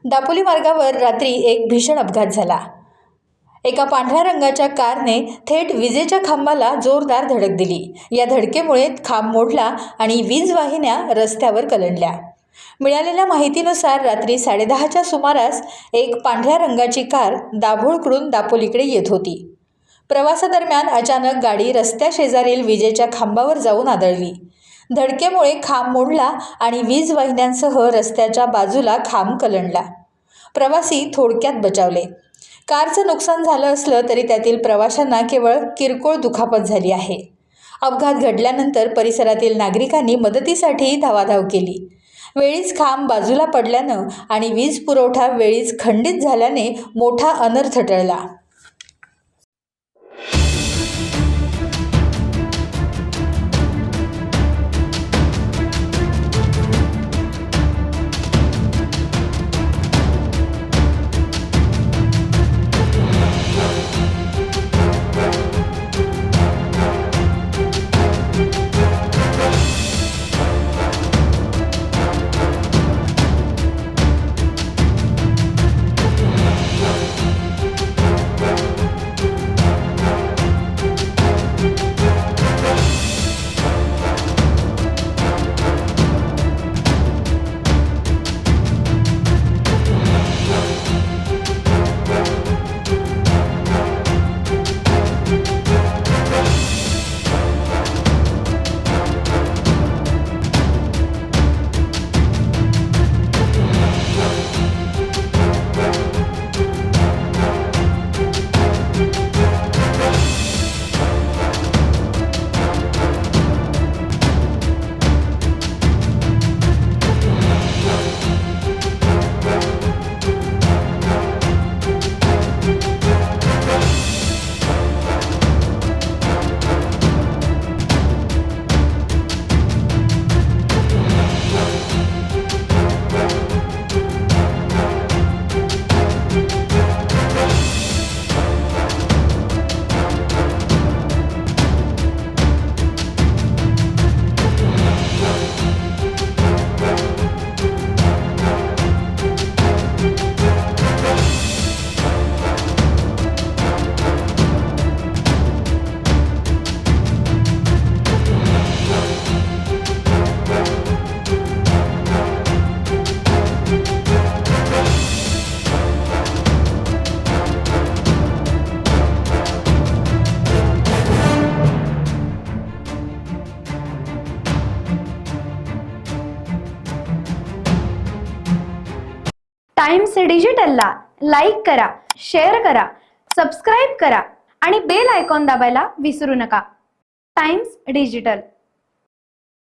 दापोली मार्गावर रात्री एक भीषण अपघात झाला। एका पांढऱ्या रंगाच्या कारने थेट विजेच्या खांबाला जोरदार धडक दिली। या धडकेमुळे खांब मोडला आणि वीज वाहिन्या रस्त्यावर कलंडल्या। मिळालेल्या माहितीनुसार रात्री 10:30च्या सुमारास एक पांढऱ्या रंगाची कार दाभोळकडून दापोलीकडे येत होती। प्रवासादरम्यान अचानक गाडी रस्त्या शेजारील विजेच्या खांबावर जाऊन आदळली। धडकेमुळे खांब मोडला आणि वीज वाहिन्यांसह रस्त्याच्या बाजूला खांब कलंडला। प्रवासी थोडक्यात बचावले। कारचं नुकसान झालं असलं तरी त्यातील प्रवाशांना केवळ किरकोळ दुखापत झाली आहे। अपघात घडल्यानंतर परिसरातील नागरिकांनी मदतीसाठी धावाधाव केली। वेळीच खांब बाजूला पडल्यानं आणि वीज पुरवठा वेळीच खंडित झाल्याने मोठा अनर्थ टळला। टाइम्स डिजिटलला लाईक करा, शेअर करा, सबस्क्राईब करा आणि बेल आयकॉन दाबायला विसरू नका। Times digital.